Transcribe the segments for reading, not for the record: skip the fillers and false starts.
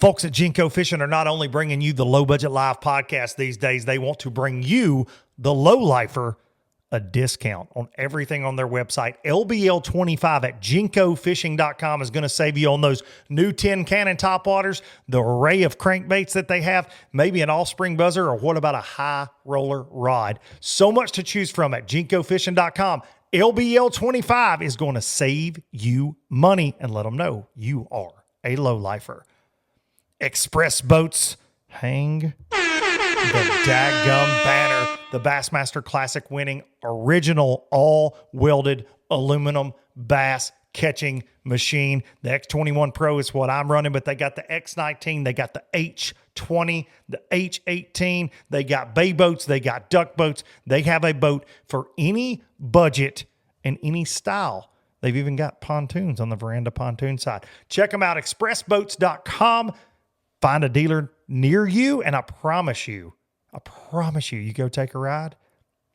Folks at Jinko Fishing are not only bringing you the Low Budget Live podcast these days, they want to bring you, the low lifer, a discount on everything on their website. LBL25 at jinkofishing.com is going to save you on those new 10 Cannon topwaters, the array of crankbaits that they have, maybe an all-spring buzzer, or what about a high roller rod? So much to choose from at jinkofishing.com. LBL25 is going to save you money, and let them know you are a low lifer. Express Boats, hang the daggum banner. The Bassmaster Classic winning original all welded aluminum bass catching machine. The X21 Pro is what I'm running, but they got the X19, they got the H20, the H18, they got bay boats, they got duck boats. They have a boat for any budget and any style. They've even got pontoons on the veranda pontoon side. Check them out, expressboats.com. Find a dealer near you, and I promise you, you go take a ride,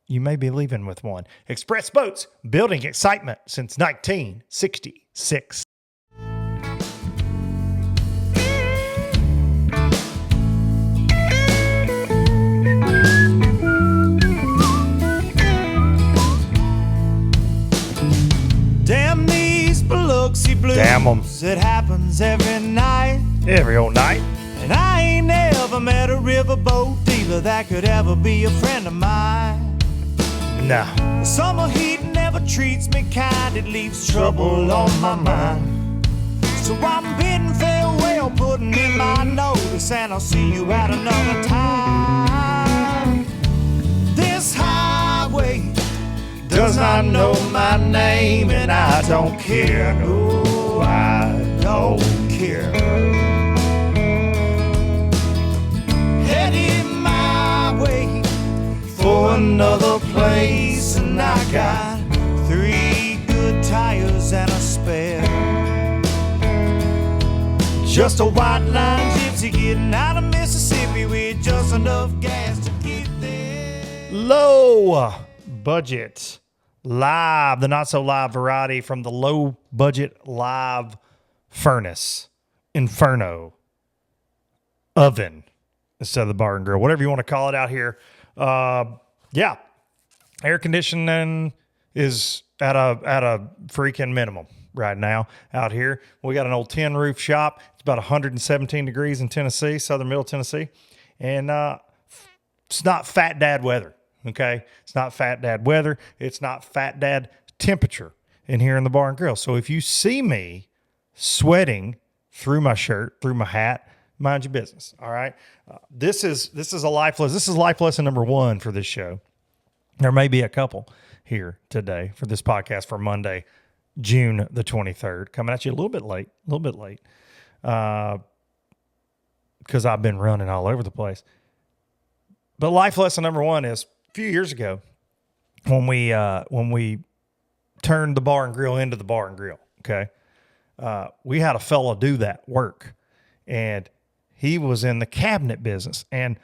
you may be leaving with one. Express Boats, building excitement since 1966. Damn these Biloxi blues. Damn 'em. It happens every night. Every old night. And I ain't never met a riverboat dealer that could ever be a friend of mine. No. The summer heat never treats me kind. It leaves trouble on my mind. So I'm bidding farewell, putting in my notice, and I'll see you at another time. This highway does not know my name, and I don't care. No, I don't care. Headed my way for another place, and I got 3 good tires and a spare. Just a white line gypsy getting out of Mississippi with just enough gas to get there. Low budget live, the not so live variety from the low budget live furnace, inferno, oven, instead of the bar and grill, whatever you want to call it out here. Yeah, air conditioning is at a freaking minimum right now out here. We got an old tin roof shop. It's about 117 degrees in Tennessee, southern middle Tennessee, and it's not fat dad weather. Okay, it's not fat dad weather. It's not fat dad temperature in here in the bar and grill. So if you see me sweating through my shirt, through my hat, mind your business. All right. This is a life lesson. This is life lesson number 1 for this show. There may be a couple here today for this podcast for Monday, June the 23rd, coming at you a little bit late, because I've been running all over the place. But life lesson number 1 is a few years ago when we turned the bar and grill into the bar and grill. Okay. We had a fella do that work, and he was in the cabinet business, and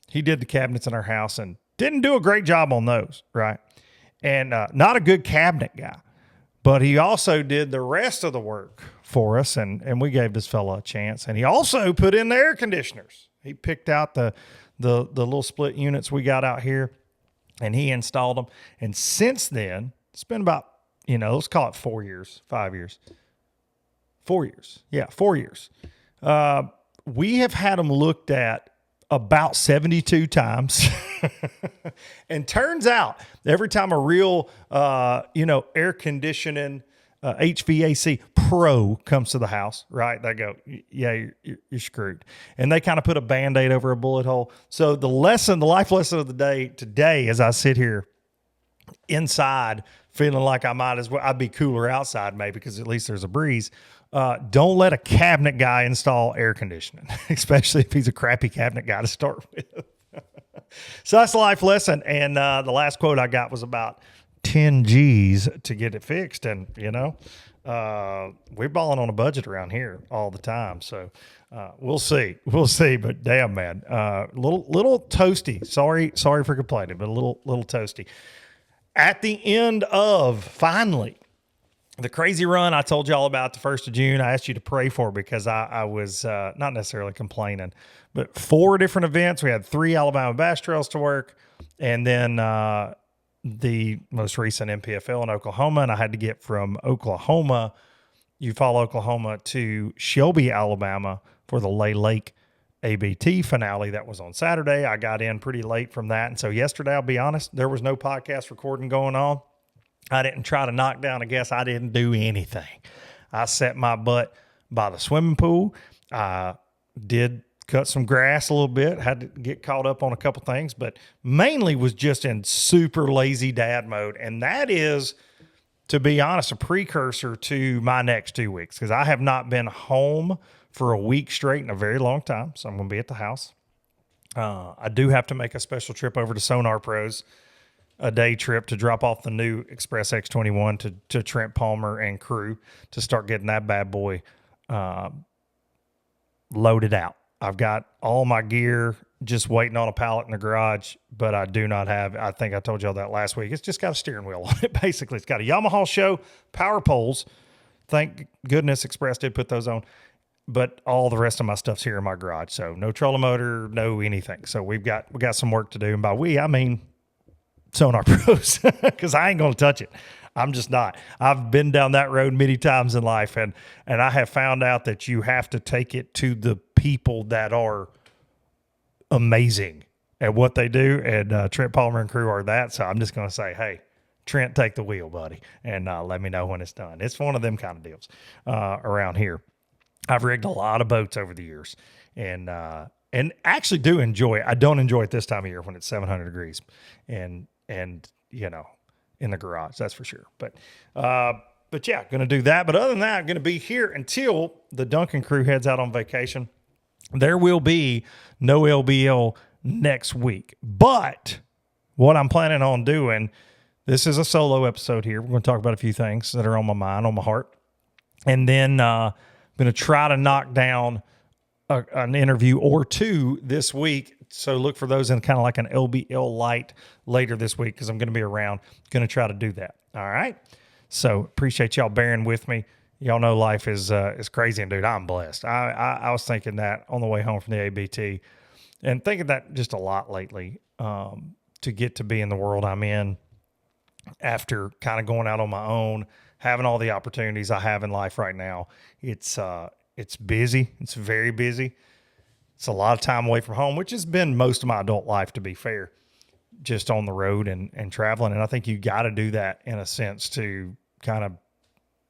he did the cabinets in our house and didn't do a great job on those. Right. And, not a good cabinet guy, but he also did the rest of the work for us. And we gave this fella a chance, and he also put in the air conditioners. He picked out the little split units we got out here, and he installed them. And since then, it's been about, let's call it 4 years, 5 years. 4 years. Yeah, 4 years. We have had them looked at about 72 times. And turns out every time a real, air conditioning, HVAC pro comes to the house, right? They go, yeah, you're screwed. And they kind of put a Band-Aid over a bullet hole. So the life lesson of the day today, as I sit here inside feeling like I might as well, I'd be cooler outside maybe because at least there's a breeze. Don't let a cabinet guy install air conditioning, especially if he's a crappy cabinet guy to start with. So that's the life lesson. And the last quote I got was about 10 G's to get it fixed. And, we're balling on a budget around here all the time. So we'll see. But damn, man, little toasty. Sorry for complaining, but a little toasty. At the end of, finally, the crazy run I told you all about the 1st of June, I asked you to pray for because I was not necessarily complaining, but 4 different events. We had 3 Alabama bass trails to work, and then the most recent MPFL in Oklahoma, and I had to get from Oklahoma, Eufaula, Oklahoma, to Shelby, Alabama for the Lay Lake ABT finale that was on Saturday. I got in pretty late from that, and so yesterday, I'll be honest, there was no podcast recording going on. I didn't try to knock down a guest. I didn't do anything. I set my butt by the swimming pool. I did cut some grass a little bit, had to get caught up on a couple things, but mainly was just in super lazy dad mode. And that is, to be honest, a precursor to my next 2 weeks, because I have not been home for a week straight in a very long time. So I'm going to be at the house. I do have to make a special trip over to Sonar Pros, a day trip to drop off the new Express X21 to Trent Palmer and crew to start getting that bad boy loaded out. I've got all my gear just waiting on a pallet in the garage, but I do not have, I think I told y'all that last week, it's just got a steering wheel on it. Basically, it's got a Yamaha show, power poles. Thank goodness Express did put those on, but all the rest of my stuff's here in my garage. So no trolling motor, no anything. So we got some work to do. And by we, I mean Sonar Pros, because I ain't going to touch it. I'm just not. I've been down that road many times in life, and I have found out that you have to take it to the people that are amazing at what they do, and Trent Palmer and crew are that. So I'm just going to say, hey, Trent, take the wheel, buddy, and let me know when it's done. It's one of them kind of deals around here. I've rigged a lot of boats over the years, and actually do enjoy it. I don't enjoy it this time of year when it's 700 degrees and you know, in the garage, that's for sure. But yeah, going to do that. But other than that, I'm going to be here until the Duncan crew heads out on vacation. There will be no LBL next week. But what I'm planning on doing, this is a solo episode here. We're going to talk about a few things that are on my mind, on my heart. And then I'm going to try to knock down an interview or 2 this week. So look for those in kind of like an LBL light later this week, because I'm going to be around. Going to try to do that. All right. So appreciate y'all bearing with me. Y'all know life is crazy, and dude, I'm blessed. I was thinking that on the way home from the ABT, and thinking that just a lot lately, to get to be in the world I'm in after kind of going out on my own, having all the opportunities I have in life right now. It's busy. It's very busy. It's a lot of time away from home, which has been most of my adult life, to be fair, just on the road and traveling. And I think you got to do that in a sense to kind of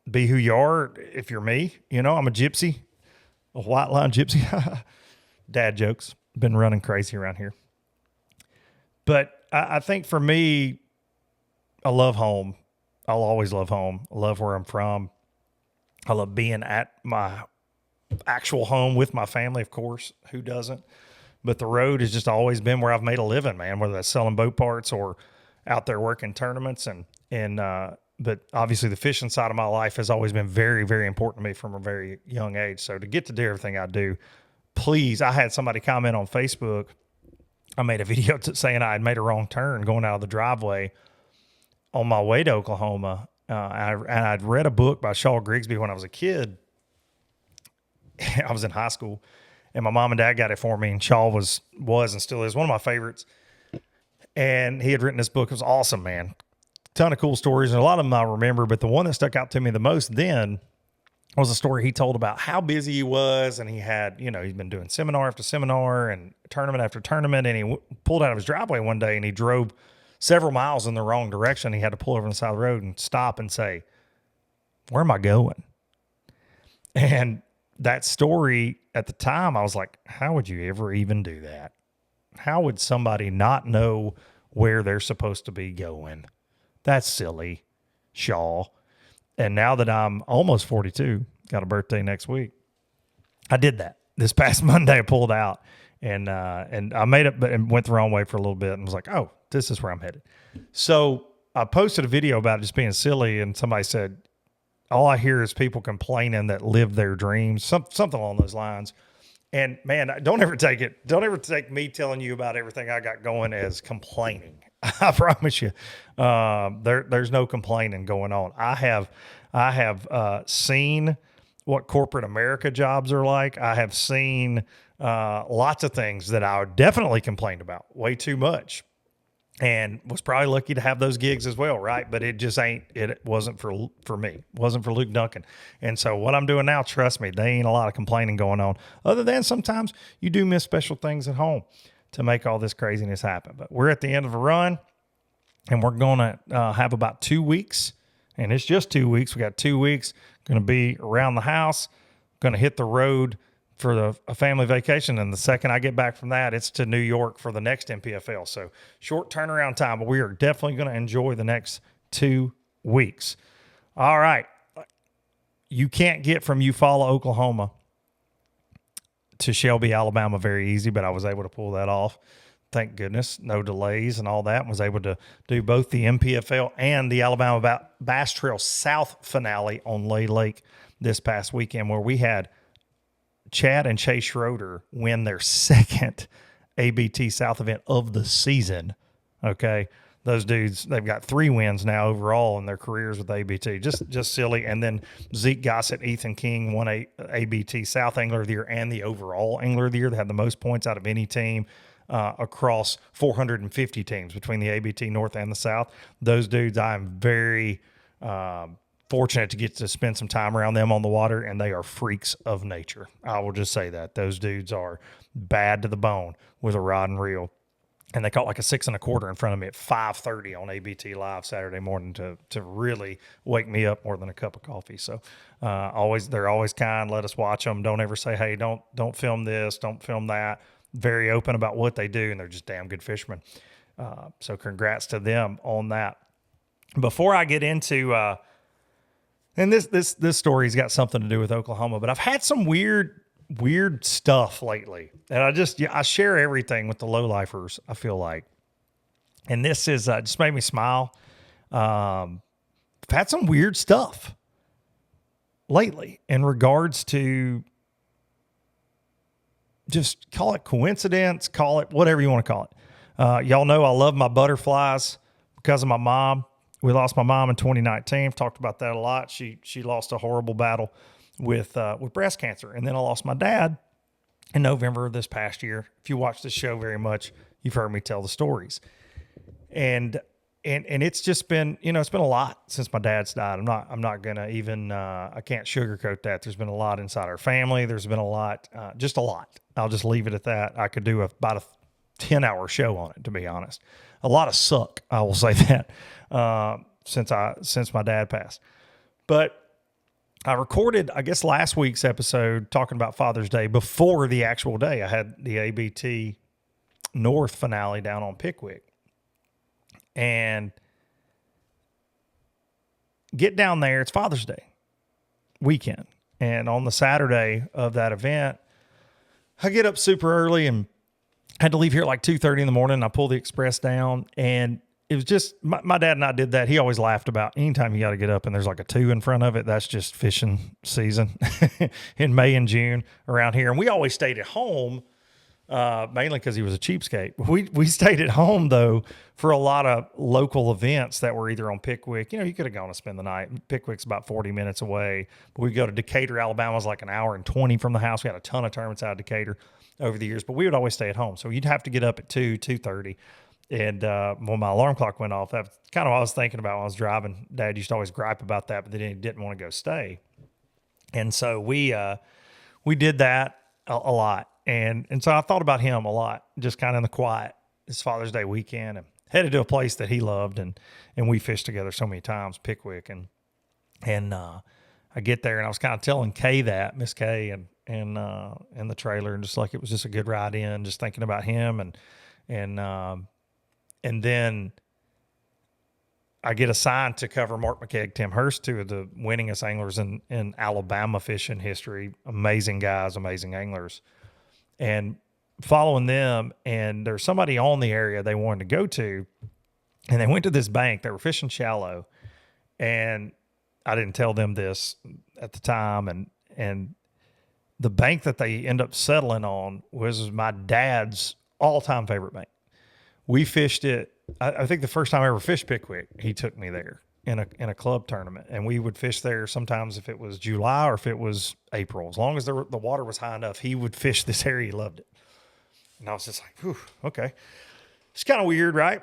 be who you are. If you're me, you know, I'm a gypsy, a white line gypsy. Dad jokes. Been running crazy around here. But I think for me, I love home. I'll always love home. I love where I'm from. I love being at my actual home with my family, of course. Who doesn't? But the road has just always been where I've made a living, man, whether that's selling boat parts or out there working tournaments. But obviously the fishing side of my life has always been very, very important to me from a very young age. So to get to do everything I do, please, I had somebody comment on Facebook. I made a video saying I had made a wrong turn going out of the driveway on my way to Oklahoma. And I'd read a book by Shaw Grigsby when I was a kid. I was in high school, and my mom and dad got it for me, and Shaw was and still is one of my favorites. And he had written this book. It was awesome, man. Ton of cool stories, and a lot of them I remember, but the one that stuck out to me the most then was a story he told about how busy he was, and he had, you know, he'd been doing seminar after seminar and tournament after tournament, and he pulled out of his driveway one day, and he drove several miles in the wrong direction. He had to pull over on the side of the road and stop and say, "Where am I going?" And that story at the time, I was like, how would you ever even do that? How would somebody not know where they're supposed to be going? That's silly, Shaw. And now that I'm almost 42, got a birthday next week, I did that. This past Monday, I pulled out and I made it, but went the wrong way for a little bit and was like, oh, this is where I'm headed. So I posted a video about it just being silly, and somebody said, all I hear is people complaining that live their dreams, something along those lines. And man, don't ever take me telling you about everything I got going as complaining. I promise you, there's no complaining going on. I have seen what corporate America jobs are like. I have seen lots of things that I would definitely complain about way too much, and was probably lucky to have those gigs as well, right? But it just ain't. It wasn't for me. It wasn't for Luke Duncan. And so what I'm doing now, trust me, there ain't a lot of complaining going on. Other than sometimes you do miss special things at home to make all this craziness happen. But we're at the end of a run, and we're going to have about 2 weeks, and it's just 2 weeks. We got 2 weeks. Going to be around the house. Going to hit the road for a family vacation, and the second I get back from that, it's to New York for the next MPFL. So short turnaround time, but we are definitely going to enjoy the next 2 weeks. All right. You can't get from Eufaula, Oklahoma to Shelby, Alabama very easy, but I was able to pull that off. Thank goodness. No delays and all that. And was able to do both the MPFL and the Alabama Bass Trail South finale on Lay Lake this past weekend, where we had Chad and Chase Schroeder win their second ABT South event of the season. Okay. Those dudes, they've got 3 wins now overall in their careers with ABT. Just silly. And then Zeke Gossett, Ethan King won a ABT South Angler of the Year and the overall Angler of the Year. They had the most points out of any team across 450 teams between the ABT North and the South. Those dudes, I'm very fortunate to get to spend some time around them on the water, and they are freaks of nature. I will just say that. Those dudes are bad to the bone with a rod and reel. And they caught like a 6 1/4 in front of me at 5:30 on ABT Live Saturday morning to really wake me up more than a cup of coffee. So they're always kind. Let us watch them. Don't ever say, hey, don't film this, don't film that. Very open about what they do, and they're just damn good fishermen. So congrats to them on that. Before I get into and this story's got something to do with Oklahoma, but I've had some weird stuff lately, and I share everything with the lowlifers, I feel like. And this is just made me smile. I've had some weird stuff lately in regards to, just call it coincidence, call it whatever you want to call it. Y'all know I love my butterflies because of my mom. We lost my mom in 2019. I've talked about that a lot. She lost a horrible battle with breast cancer. And then I lost my dad in November of this past year. If you watch this show very much, you've heard me tell the stories. And it's just been, it's been a lot since my dad's died. I'm not going to even, I can't sugarcoat that. There's been a lot inside our family. There's been a lot, just a lot. I'll just leave it at that. I could do about a 10-hour show on it, to be honest. A lot of suck, I will say that, since my dad passed. But I recorded, I guess, last week's episode talking about Father's Day before the actual day. I had the ABT North finale down on Pickwick. And get down there, it's Father's Day weekend. And on the Saturday of that event, I get up super early and had to leave here at like 2:30 in the morning. I pull the express down, and it was just, my dad and I did that. He always laughed about anytime you got to get up and there's like a 2 in front of it. That's just fishing season in May and June around here. And we always stayed at home, mainly because he was a cheapskate. We stayed at home, though, for a lot of local events that were either on Pickwick. You could have gone to spend the night. Pickwick's about 40 minutes away. But we go to Decatur, Alabama. It's like an hour and 20 from the house. We had a ton of tournaments out of Decatur over the years, but we would always stay at home. So you'd have to get up at 2:30. And when my alarm clock went off, that's kind of what I was thinking about when I was driving. Dad used to always gripe about that, but then he didn't want to go stay. And so we did that a lot. And so I thought about him a lot, just kind of in the quiet, this Father's Day weekend, and headed to a place that he loved. And we fished together so many times, Pickwick. And I get there, and I was kind of telling Kay that, Miss Kay, and in the trailer, and just like it was just a good ride in, just thinking about him. And then I get assigned to cover Mark McKegg, Tim Hurst, 2 of the winningest anglers in Alabama fishing history. Amazing guys, amazing anglers. And following them, and there's somebody on the area they wanted to go to, and they went to this bank. They were fishing shallow, and I didn't tell them this at the time. And the bank that they end up settling on was my dad's all-time favorite bank. We fished it. I think the first time I ever fished Pickwick, he took me there in a club tournament, and we would fish there sometimes if it was July or if it was April. As long as the water was high enough, he would fish this area. He loved it. And I was just like, whew, okay. It's kind of weird, right?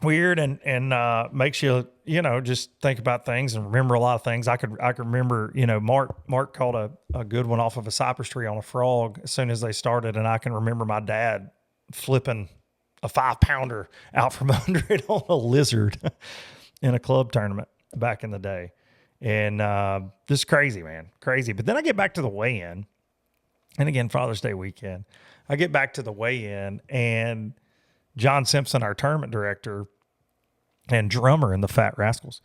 Weird and makes you, just think about things and remember a lot of things. I could remember, Mark caught a good one off of a cypress tree on a frog as soon as they started, and I can remember my dad flipping a 5-pounder out from under it on a lizard in a club tournament back in the day. And just crazy, man. Crazy. But then I get back to the weigh-in, and again, Father's Day weekend. I get back to the weigh-in, and John Simpson, our tournament director and drummer in the Fat Rascals.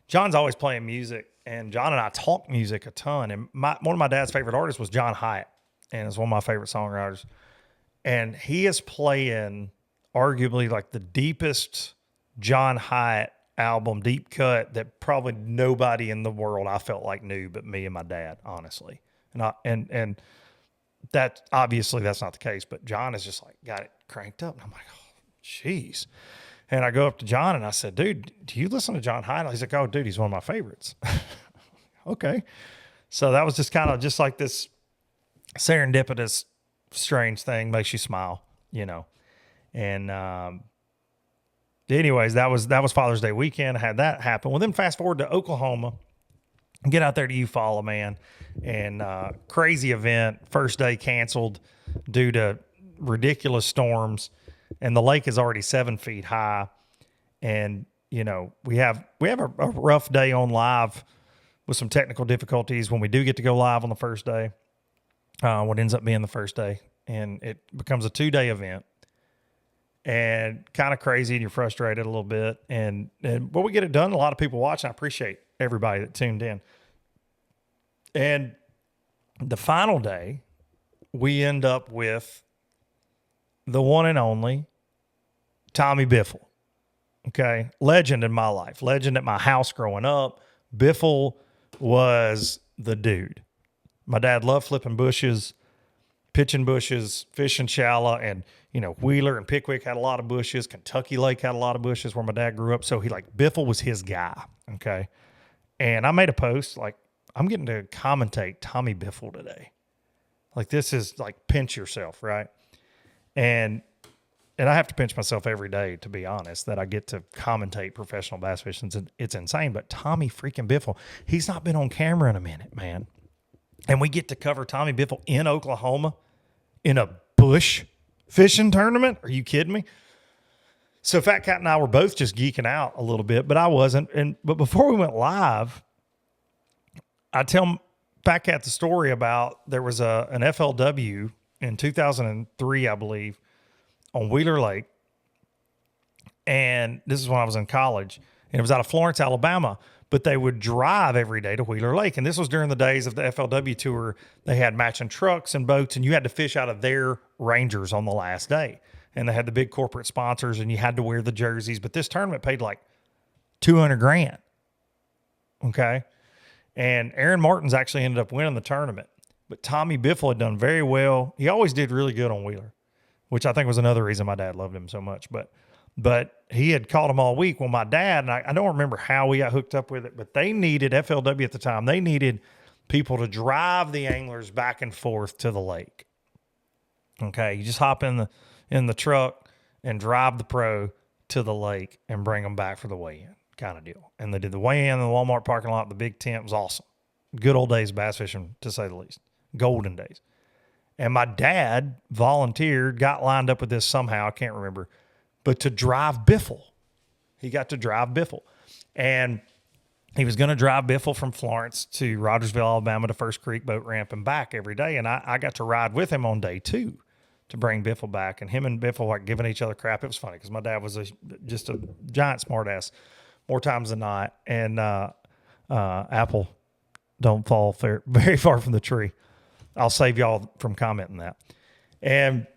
John's always playing music, and John and I talk music a ton. And one of my dad's favorite artists was John Hyatt, and is one of my favorite songwriters. And he is playing arguably like the deepest John Hyatt album, deep cut, that probably nobody in the world I felt like knew but me and my dad, honestly. And that obviously that's not the case, but John is just like got it cranked up, and I'm like, oh, jeez. And I go up to John and I said, dude, do you listen to John Hyatt? He's like, oh, dude, he's one of my favorites. Okay. So that was just kind of just like this serendipitous, strange thing, makes you smile, And anyways, that was Father's Day weekend. I had that happen. Well, then fast forward to Oklahoma, get out there to Eufaula, man. And crazy event. First day canceled due to ridiculous storms. And the lake is already 7 feet high. And, we have a rough day on live with some technical difficulties when we do get to go live on the first day, what ends up being the first day. And it becomes a 2-day event. And kind of crazy, and you're frustrated a little bit. But we get it done. A lot of people watching. I appreciate everybody that tuned in. And the final day, we end up with the one and only Tommy Biffle. Okay. Legend in my life, legend at my house growing up. Biffle was the dude. My dad loved flipping bushes, pitching bushes, fishing shallow, and, Wheeler and Pickwick had a lot of bushes. Kentucky Lake had a lot of bushes where my dad grew up. So Biffle was his guy. Okay. And I made a post like, I'm getting to commentate Tommy Biffle today. Like, this is like pinch yourself, right? And I have to pinch myself every day, to be honest, that I get to commentate professional bass fishing. It's insane. But Tommy freaking Biffle, he's not been on camera in a minute, man. And we get to cover Tommy Biffle in Oklahoma in a bush fishing tournament. Are you kidding me? So Fat Cat and I were both just geeking out a little bit, but I wasn't. But before we went live, I tell Fat Cat the story about there was an FLW in 2003, I believe, on Wheeler Lake. And this is when I was in college. And it was out of Florence, Alabama. But they would drive every day to Wheeler Lake. And this was during the days of the FLW tour. They had matching trucks and boats, and you had to fish out of their Rangers on the last day. And they had the big corporate sponsors, and you had to wear the jerseys. But this tournament paid like $200,000. Okay. And Aaron Martins actually ended up winning the tournament. But Tommy Biffle had done very well. He always did really good on Wheeler, which I think was another reason my dad loved him so much. But he had caught him all week. Well, my dad, and I don't remember how we got hooked up with it, but they needed, FLW at the time, they needed people to drive the anglers back and forth to the lake. Okay, you just hop in the truck and drive the pro to the lake and bring them back for the weigh-in kind of deal. And they did the weigh-in in the Walmart parking lot. The big tent was awesome. Good old days of bass fishing, to say the least. Golden days. And my dad volunteered, got lined up with this somehow, I can't remember, but to drive Biffle. He got to drive Biffle. And he was going to drive Biffle from Florence to Rogersville, Alabama to First Creek Boat Ramp and back every day. And I got to ride with him on day 2 to bring Biffle back. And him and Biffle were giving each other crap. It was funny because my dad was just a giant smartass more times than not. And apple don't fall very far from the tree. I'll save y'all from commenting that. And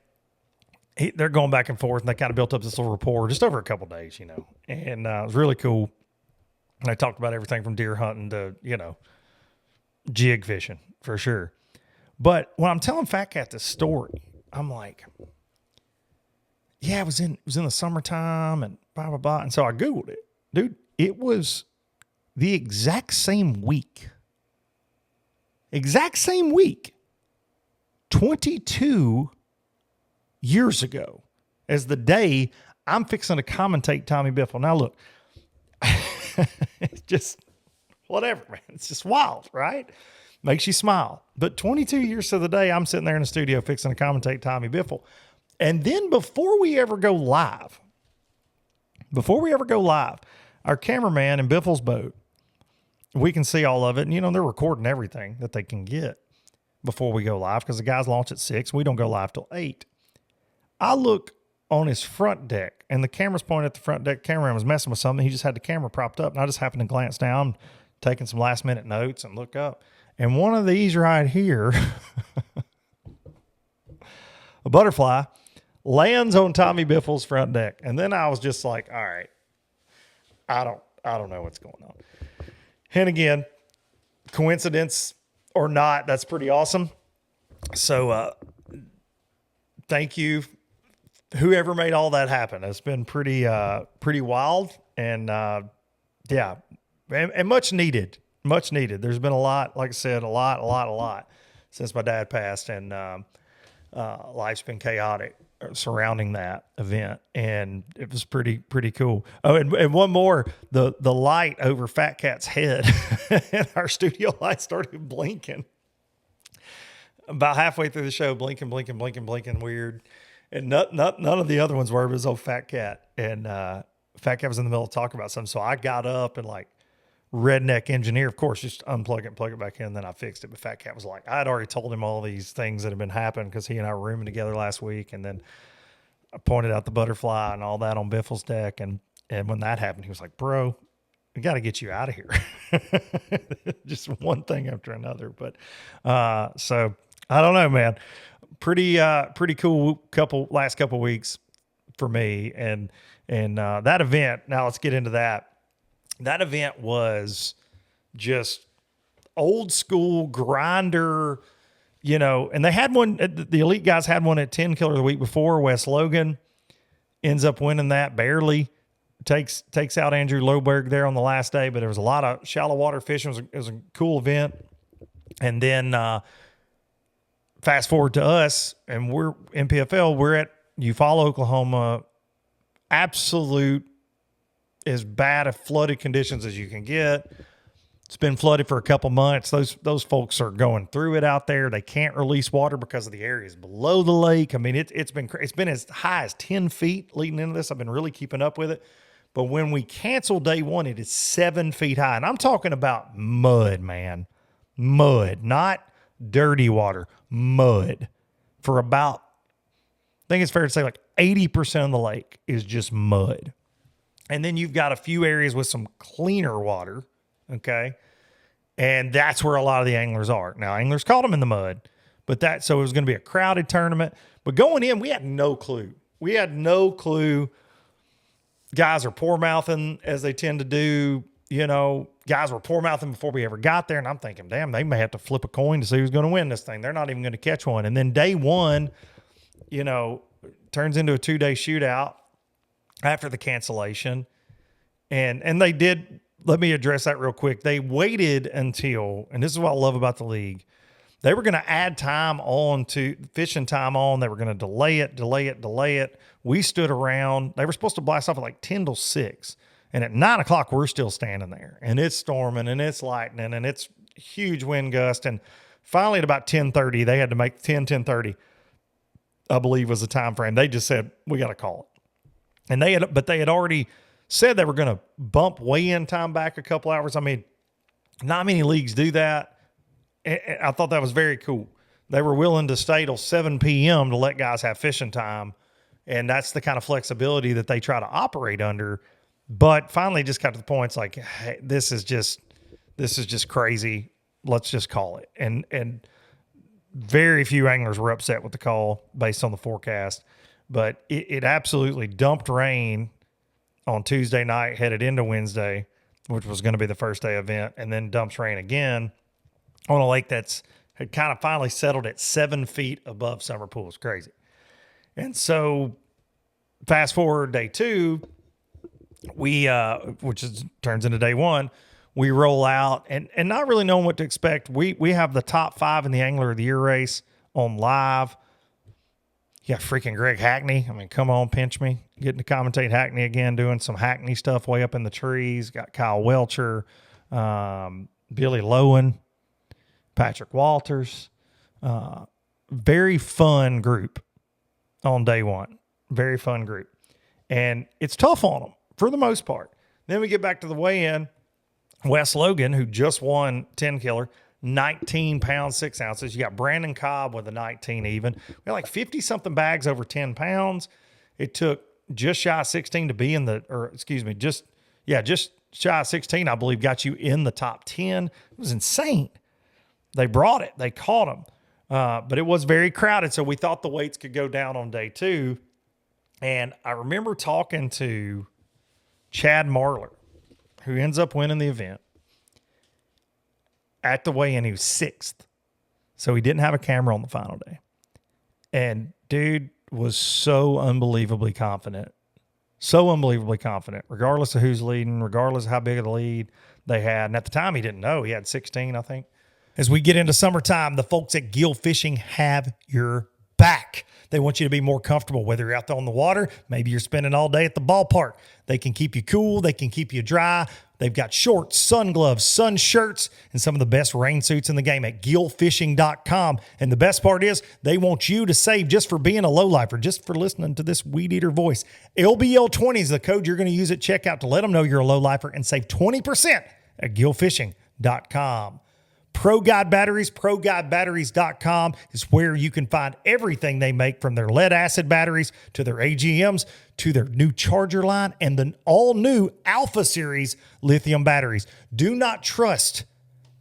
they're going back and forth, and they kind of built up this little rapport just over a couple of days, And it was really cool. And they talked about everything from deer hunting to, jig fishing for sure. But when I'm telling Fat Cat this story, I'm like, yeah, it was in the summertime and blah, blah, blah. And so I Googled it. Dude, it was the exact same week. 22 years ago as the day I'm fixing to commentate Tommy Biffle. Now, look, it's just whatever, man. It's just wild, right? Makes you smile. But 22 years to the day, I'm sitting there in the studio fixing to commentate Tommy Biffle. And then before we ever go live, our cameraman in Biffle's boat, we can see all of it. And, you know, they're recording everything that they can get before we go live because the guys launch at 6. We don't go live till 8. I look on his front deck, and the camera's pointed at the front deck. Cameraman was messing with something. He just had the camera propped up, and I just happened to glance down, taking some last-minute notes, and look up. And one of these right here, a butterfly, lands on Tommy Biffle's front deck. And then I was just like, all right, I don't know what's going on. And again, coincidence or not, that's pretty awesome. So thank you, whoever made all that happen. It's been pretty wild and yeah, and much needed. There's been a lot, like I said, a lot since my dad passed, and life's been chaotic surrounding that event, and it was pretty cool. Oh, and one more, the light over Fat Cat's head and our studio light started blinking about halfway through the show, blinking weird. And none of the other ones were. It was old Fat Cat, and Fat Cat was in the middle of talking about something, so I got up and like redneck engineer, of course, just unplug it and plug it back in. Then I fixed it. But Fat Cat was like, I'd already told him all these things that had been happening because he and I were rooming together last week. And then I pointed out the butterfly and all that on Biffle's deck. And when that happened, he was like, bro, we got to get you out of here. Just one thing after another. But so I don't know, man. Pretty cool last couple weeks for me. And that event, now let's get into that. That event was just old school grinder, you know, and they had one, the elite guys had one at 10 Killer the week before. Wes Logan ends up winning that barely, takes out Andrew Loberg there on the last day, but there was a lot of shallow water fishing. It was a cool event. And then fast forward to us, and we're MPFL, we're at Eufaula, Oklahoma, absolute as bad of flooded conditions as you can get. It's been flooded for a couple months. Those folks are going through it out there. They can't release water because of the areas below the lake. I mean, it's been as high as 10 feet leading into this. I've been really keeping up with it. But when we cancel day one, it is 7 feet high. And I'm talking about mud, man. Mud, not dirty water, mud. For about, I think it's fair to say like 80% of the lake is just mud. And then you've got a few areas with some cleaner water, okay? And that's where a lot of the anglers are. Now, anglers caught them in the mud, so it was going to be a crowded tournament. But going in, we had no clue. Guys are poor mouthing as they tend to do. You know, guys were poor mouthing before we ever got there. And I'm thinking, damn, they may have to flip a coin to see who's going to win this thing. They're not even going to catch one. And then day one, you know, turns into a 2-day shootout after the cancellation. And they did, let me address that real quick. They waited until, and this is what I love about the league, they were going to add time on to fishing time on. They were going to delay it. We stood around. They were supposed to blast off at like 10 till 6. And at 9 o'clock, we're still standing there. And it's storming and it's lightning and it's huge wind gust. And finally at about 10:30, they had to make 10:30, I believe was the time frame. They just said, we got to call it. And they had already said they were going to bump weigh-in time back a couple hours. I mean, not many leagues do that. I thought that was very cool. They were willing to stay till 7 p.m. to let guys have fishing time. And that's the kind of flexibility that they try to operate under. But finally just got to the point, it's like, hey, this is just crazy. Let's just call it. And very few anglers were upset with the call based on the forecast. But it absolutely dumped rain on Tuesday night, headed into Wednesday, which was going to be the first day event, and then dumps rain again on a lake that's had kind of finally settled at 7 feet above summer pools. Crazy. And so fast forward day 2, we turns into day 1, we roll out and not really knowing what to expect. We have the top 5 in the Angler of the Year race on live. You got freaking Greg Hackney. I mean, come on, pinch me. Getting to commentate Hackney again, doing some Hackney stuff way up in the trees. Got Kyle Welcher, Billy Lowen, Patrick Walters. Very fun group on day 1. Very fun group. And it's tough on them for the most part. Then we get back to the weigh-in. Wes Logan, who just won 10 killer, 19 pounds, 6 ounces. You got Brandon Cobb with a 19 even. We had like 50 something bags over 10 pounds. It took just shy of 16 to be in just shy of 16, I believe, got you in the top 10. It was insane. They brought it. They caught them. But it was very crowded, so we thought the weights could go down on day 2. And I remember talking to Chad Marler, who ends up winning the event. At the weigh-in, he was 6th. So he didn't have a camera on the final day. And dude was so unbelievably confident. So unbelievably confident, regardless of who's leading, regardless of how big of the lead they had. And at the time, he didn't know. He had 16, I think. As we get into summertime, the folks at Gill Fishing have your back. They want you to be more comfortable, whether you're out there on the water, maybe you're spending all day at the ballpark. They can keep you cool. They can keep you dry. They've got shorts, sun gloves, sun shirts, and some of the best rain suits in the game at gillfishing.com. And the best part is they want you to save just for being a lowlifer, just for listening to this weed eater voice. LBL20 is the code you're going to use at checkout to let them know you're a lowlifer and save 20% at gillfishing.com. Pro Guide Batteries, ProGuideBatteries.com is where you can find everything they make, from their lead acid batteries to their AGMs to their new charger line and the all-new Alpha Series lithium batteries. Do not trust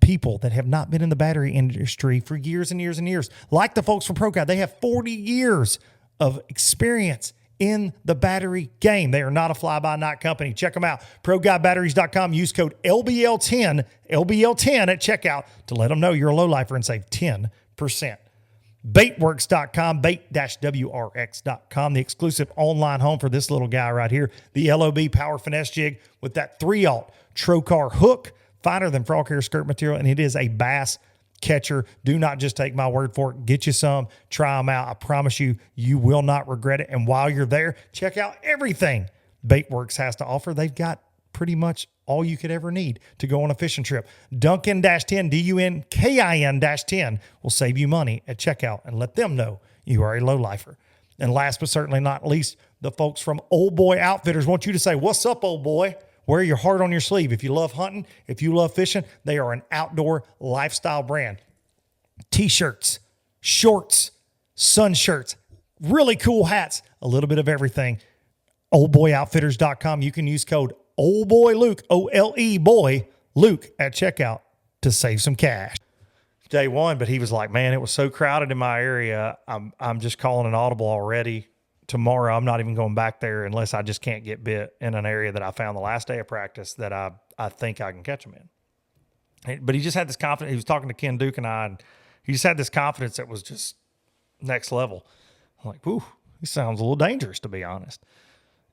people that have not been in the battery industry for years and years and years. Like the folks from Pro Guide, they have 40 years of experience in the battery game. They are not a fly-by-night company. Check them out. ProGuideBatteries.com. Use code LBL10 at checkout to let them know you're a lowlifer and save 10%. Baitworks.com, bait-wrx.com, the exclusive online home for this little guy right here, the LOB Power Finesse Jig with that 3-aught trocar hook, finer than frog hair skirt material, and it is a bass catcher. Do not just take my word for it. Get you some. Try them out. I promise you, you will not regret it. And while you're there, check out everything Baitworks has to offer. They've got pretty much all you could ever need to go on a fishing trip. Dunkin-10, DUNKIN-10 will save you money at checkout, and let them know you are a lowlifer. And last but certainly not least, the folks from Old Boy Outfitters want you to say, "What's up, old boy?" Wear your heart on your sleeve. If you love hunting, if you love fishing, they are an outdoor lifestyle brand. T-shirts, shorts, sun shirts, really cool hats, a little bit of everything. Oldboyoutfitters.com. You can use code OLDBOYLUKE, O-L-E boy, Luke at checkout to save some cash. Day 1, but he was like, "Man, it was so crowded in my area. I'm just calling an audible already. Tomorrow, I'm not even going back there unless I just can't get bit in an area that I found the last day of practice that I think I can catch them in." But he just had this confidence. He was talking to Ken Duke and I, and he just had this confidence that was just next level. I'm like, "Whew, he sounds a little dangerous, to be honest."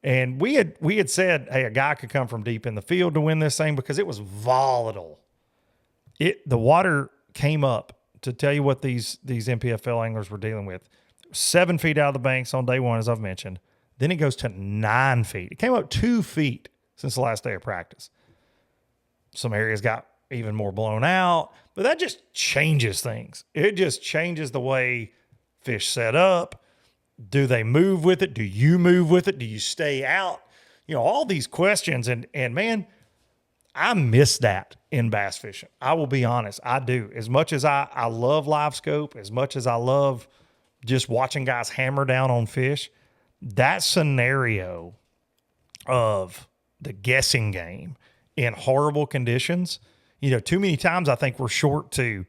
And we had said, hey, a guy could come from deep in the field to win this thing because it was volatile. The water came up, to tell you what these MPFL anglers were dealing with. 7 feet out of the banks on day 1, as I've mentioned. Then it goes to 9 feet. It came up 2 feet since the last day of practice. Some areas got even more blown out, but that just changes things. It just changes the way fish set up. Do they move with it? Do you move with it? Do you stay out? All these questions. And man, I miss that in bass fishing. I will be honest. I do. As much as I love live scope, as much as I love just watching guys hammer down on fish, that scenario of the guessing game in horrible conditions, too many times I think we're short to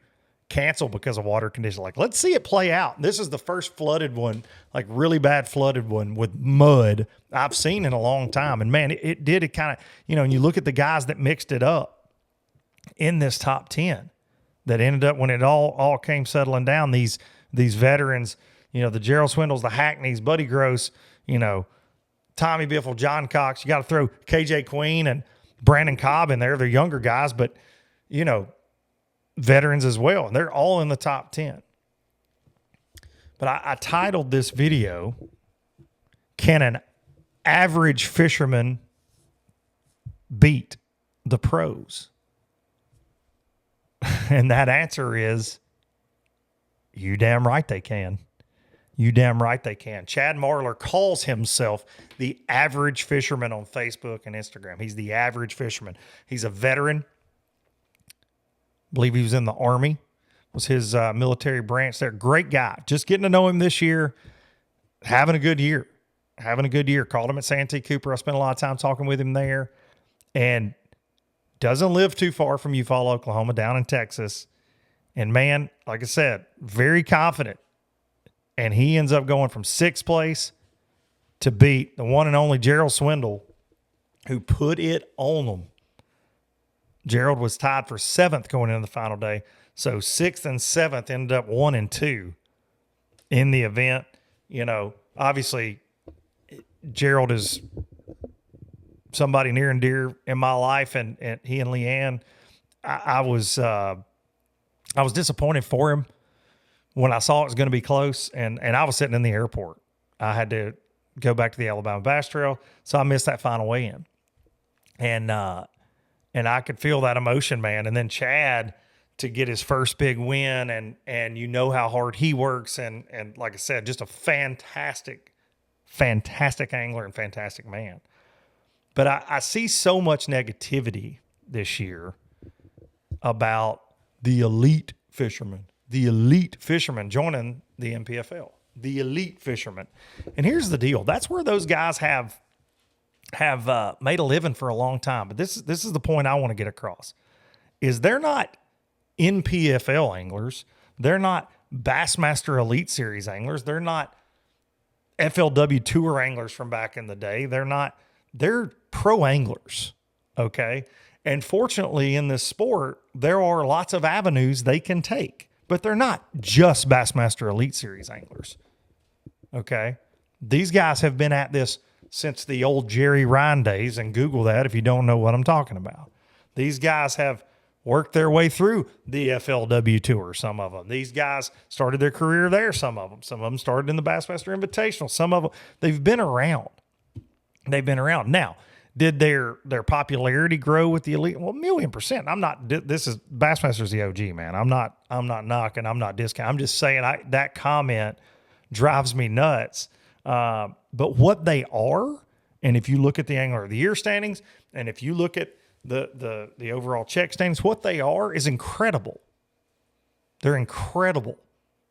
cancel because of water conditions. Like, let's see it play out. This is the first flooded one, like really bad flooded one with mud I've seen in a long time. And man, it kind of, and you look at the guys that mixed it up in this top 10 that ended up, when it all came settling down, these veterans, the Gerald Swindles, the Hackneys, Buddy Gross, Tommy Biffle, John Cox. You got to throw KJ Queen and Brandon Cobb in there. They're younger guys, but, you know, veterans as well. And they're all in the top 10. But I titled this video, Can an Average Fisherman Beat the Pros? And that answer is, you damn right they can. You damn right they can. Chad Marlar calls himself the average fisherman on Facebook and Instagram. He's the average fisherman. He's a veteran. I believe he was in the Army. Was his military branch there. Great guy. Just getting to know him this year. Having a good year. Called him at Santee Cooper. I spent a lot of time talking with him there. And doesn't live too far from Eufaula, Oklahoma, down in Texas. And man, like I said, very confident. And he ends up going from 6th place to beat the one and only Gerald Swindle, who put it on them. Gerald was tied for 7th going into the final day. So 6th and 7th ended up 1 and 2 in the event. You know, obviously, Gerald is somebody near and dear in my life, and he and Leanne, I was disappointed for him when I saw it was going to be close, and I was sitting in the airport. I had to go back to the Alabama Bass Trail, so I missed that final weigh-in. And I could feel that emotion, man. And then Chad to get his first big win, and you know how hard he works, and like I said, just a fantastic angler and fantastic man. But I see so much negativity this year about the elite fishermen joining the MPFL, the elite fishermen. And here's the deal. That's where those guys have made a living for a long time. But this is the point I want to get across, is they're not NPFL anglers. They're not Bassmaster Elite Series anglers. They're not FLW Tour anglers from back in the day. They're pro anglers, okay? And fortunately in this sport, there are lots of avenues they can take, but they're not just Bassmaster Elite Series anglers, okay? These guys have been at this since the old Jerry Ryan days, and Google that if you don't know what I'm talking about. These guys have worked their way through the FLW Tour, some of them. These guys started their career there, some of them. Some of them started in the Bassmaster Invitational. Some of them, they've been around. Now, did their popularity grow with the elite? Well, 1,000,000%. I'm not. This is Bassmaster's the OG, man. I'm not knocking. I'm not discounting. I'm just saying that comment drives me nuts. But what they are, and if you look at the Angler of the Year standings, and if you look at the overall check standings, what they are is incredible. They're incredible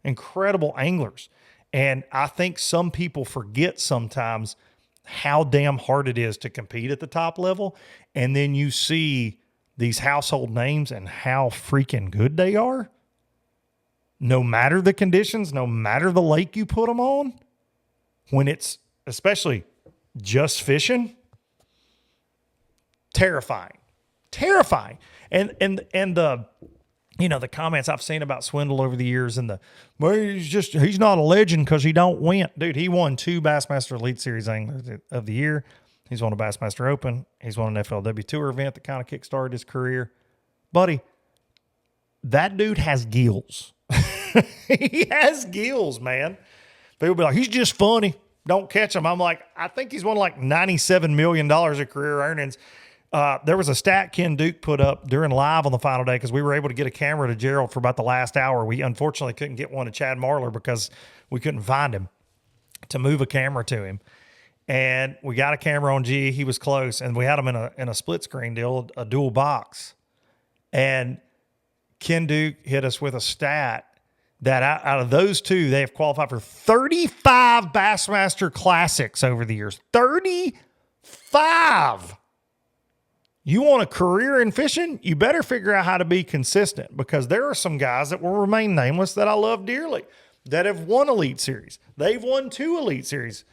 anglers. And I think some people forget sometimes how damn hard it is to compete at the top level. And then you see these household names and how freaking good they are. No matter the conditions, no matter the lake you put them on, when it's especially just fishing, terrifying. And the, you know, the comments I've seen about Swindle over the years, and he's not a legend because he don't win. Dude, he won 2 Bassmaster Elite Series Anglers of the Year. He's won a Bassmaster Open. He's won an FLW Tour event that kind of kickstarted his career. Buddy, that dude has gills. He has gills, man. People be like, he's just funny. Don't catch him. I'm like, I think he's won like $97 million of career earnings. There was a stat Ken Duke put up during live on the final day, because we were able to get a camera to Gerald for about the last hour. We unfortunately couldn't get one to Chad Marlar because we couldn't find him to move a camera to him. And we got a camera on G. He was close, and we had him in a split screen deal, a dual box. And Ken Duke hit us with a stat that out of those 2, they have qualified for 35 Bassmaster Classics over the years. 35! You want a career in fishing? You better figure out how to be consistent, because there are some guys that will remain nameless that I love dearly that have won Elite Series. They've won 2 Elite Series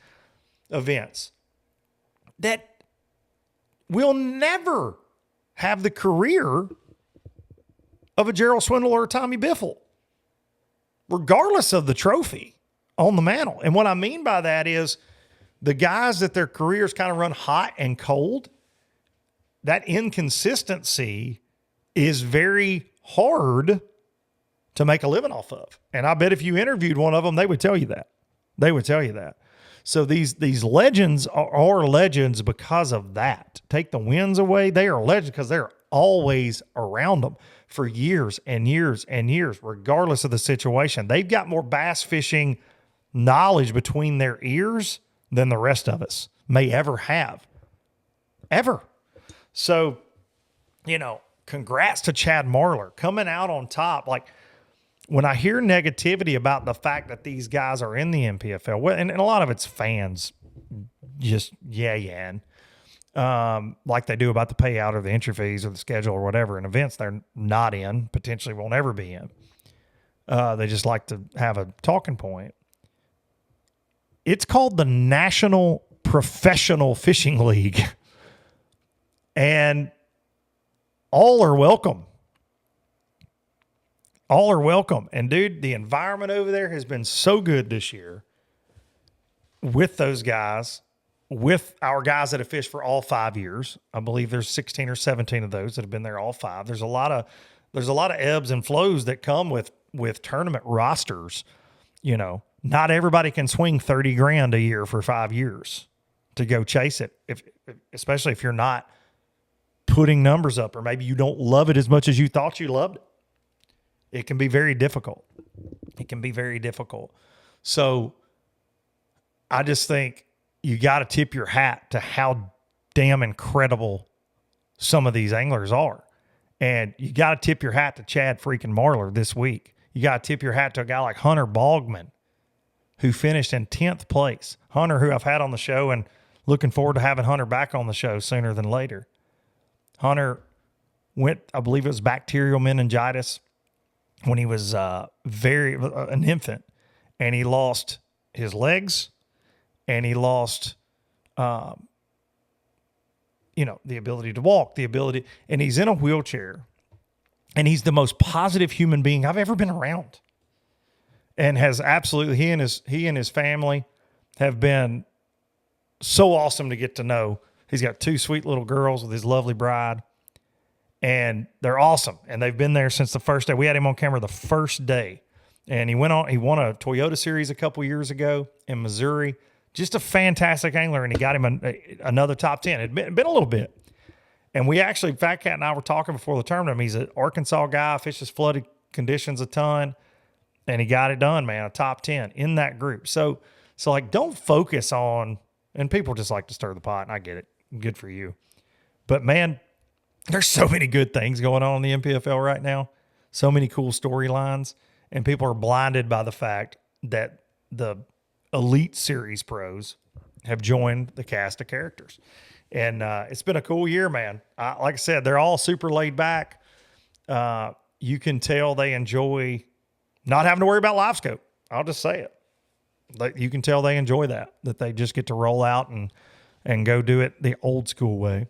events that will never have the career of a Gerald Swindle or a Tommy Biffle, regardless of the trophy on the mantle. And what I mean by that is The guys that their careers kind of run hot and cold, that inconsistency is very hard to make a living off of. And I bet if you interviewed one of them, they would tell you that. They would tell you that. So these legends are legends because of that. Take the wins away, they are legends because they're always around them for years and years and years, regardless of the situation. They've got more bass fishing knowledge between their ears than the rest of us may ever have. Ever. So, congrats to Chad Marlar coming out on top. Like, when I hear negativity about the fact that these guys are in the MPFL, well, and a lot of it's fans just yeah-yaing, like they do about the payout or the entry fees or the schedule or whatever, in events they're not in, potentially won't ever be in. They just like to have a talking point. It's called the National Professional Fishing League. And all are welcome. All are welcome. And dude, the environment over there has been so good this year with those guys, with our guys that have fished for all 5 years. I believe there's 16 or 17 of those that have been there all 5. There's a lot of ebbs and flows that come with tournament rosters. Not everybody can swing 30 grand a year for 5 years to go chase it. Especially if you're not putting numbers up, or maybe you don't love it as much as you thought you loved it. It can be very difficult. So I just think you got to tip your hat to how damn incredible some of these anglers are. And you got to tip your hat to Chad freaking Marlar this week. You got to tip your hat to a guy like Hunter Bogman, who finished in 10th place. Hunter, who I've had on the show, and looking forward to having Hunter back on the show sooner than later. Hunter went, I believe it was bacterial meningitis, when he was an infant, and he lost his legs, and he lost, the ability to walk, and he's in a wheelchair, and he's the most positive human being I've ever been around, and has absolutely, he and his family have been so awesome to get to know. He's got 2 sweet little girls with his lovely bride. And they're awesome. And they've been there since the first day. We had him on camera the first day. And he won a Toyota Series a couple years ago in Missouri. Just a fantastic angler. And he got him another top 10. It'd been a little bit. And we actually, Fat Cat and I were talking before the tournament. He's an Arkansas guy, fishes flooded conditions a ton. And he got it done, man, a top 10 in that group. So like, don't focus on, and people just like to stir the pot, and I get it. Good for you. But man, there's so many good things going on in the MPFL right now. So many cool storylines. And people are blinded by the fact that the Elite Series pros have joined the cast of characters. And it's been a cool year, man. Like I said, they're all super laid back. You can tell they enjoy not having to worry about live scope. I'll just say it. You can tell they enjoy that they just get to roll out and go do it the old school way.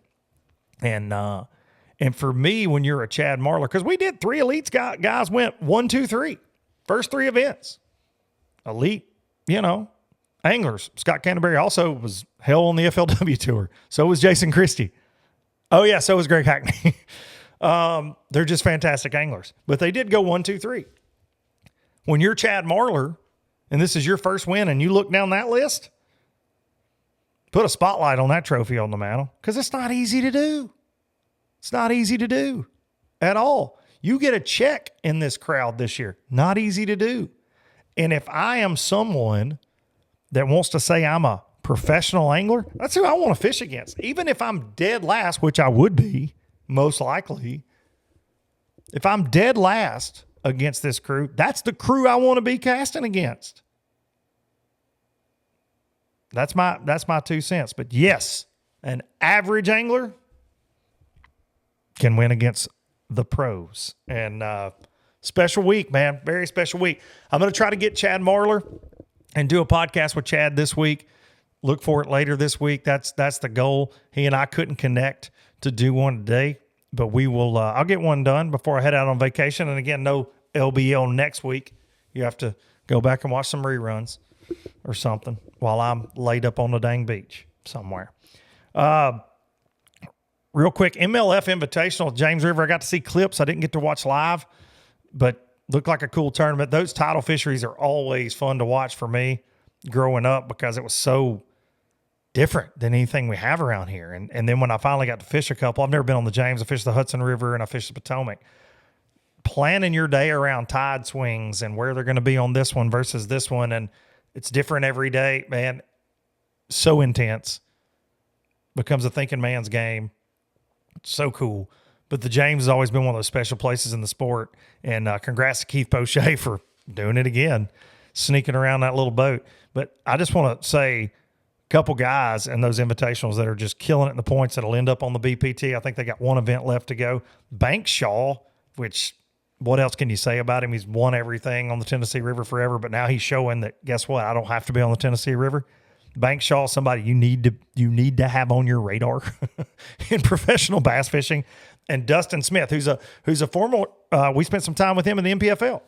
And for me, when you're a Chad Marlar, because we did 3 elites, guys went 1, 2, 3. First 3 events. Elite, anglers. Scott Canterbury also was hell on the FLW tour. So was Jason Christie. Oh, yeah, so was Greg Hackney. They're just fantastic anglers. But they did go 1, 2, 3. When you're Chad Marlar, and this is your first win, and you look down that list, put a spotlight on that trophy on the mantle, because it's not easy to do. It's not easy to do at all. You get a check in this crowd this year. Not easy to do. And if I am someone that wants to say I'm a professional angler, that's who I want to fish against. Even if I'm dead last, which I would be, most likely. If I'm dead last against this crew, that's the crew I want to be casting against. That's my 2 cents. But yes, an average angler can win against the pros. And special week, man. Very special week. I'm going to try to get Chad Marlar and do a podcast with Chad this week. Look for it later this week. That's the goal. He and I couldn't connect to do one today, but we will. I'll get one done before I head out on vacation. And again, no LBL next week. You have to go back and watch some reruns. or something while I'm laid up on the dang beach somewhere. Real quick, MLF Invitational, James River. I got to see clips. I didn't get to watch live, but looked like a cool tournament. Those tidal fisheries are always fun to watch for me growing up because it was so different than anything we have around here. And then when I finally got to fish a couple, I've never been on the James. I fished the Hudson River and I fished the Potomac. Planning your day around tide swings and where they're going to be on this one versus this one, and it's different every day, man. So intense. Becomes a thinking man's game. So cool. But the James has always been one of those special places in the sport. And congrats to Keith Poche for doing it again, sneaking around that little boat. But I just want to say a couple guys in those invitationals that are just killing it in the points that'll end up on the BPT. I think they got one event left to go. Bankshaw, which what else can you say about him? He's won everything on the Tennessee River forever, but now he's showing that, guess what? I don't have to be on the Tennessee River. Bankshaw, somebody you need to have on your radar in professional bass fishing. And Dustin Smith, who's a former, we spent some time with him in the MPFL.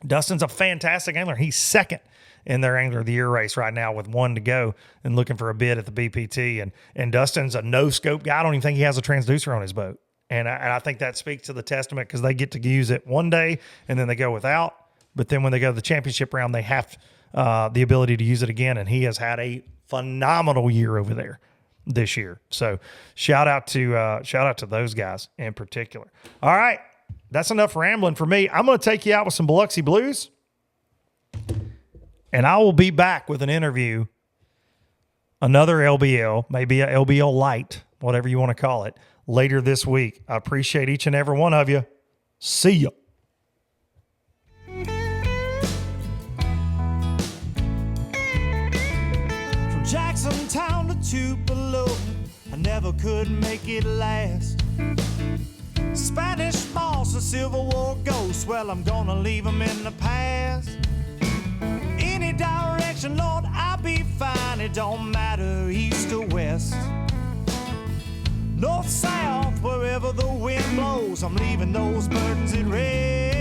Dustin's a fantastic angler. He's second in their Angler of the Year race right now with one to go and looking for a bid at the BPT. And Dustin's a no-scope guy. I don't even think he has a transducer on his boat. And I think that speaks to the testament because they get to use it one day and then they go without. But then when they go to the championship round, they have the ability to use it again. And he has had a phenomenal year over there this year. So shout out to those guys in particular. All right. That's enough rambling for me. I'm going to take you out with some Biloxi Blues. And I will be back with an interview, another LBL, maybe a LBL light, whatever you want to call it, later this week. I appreciate each and every one of you. See ya. From Jacksontown to Tupelo, I never could make it last. Spanish moss and Civil War ghosts, well, I'm gonna leave them in the past. Any direction, Lord, I'll be fine. It don't matter east or west. North, south, wherever the wind blows, I'm leaving those burdens at rest.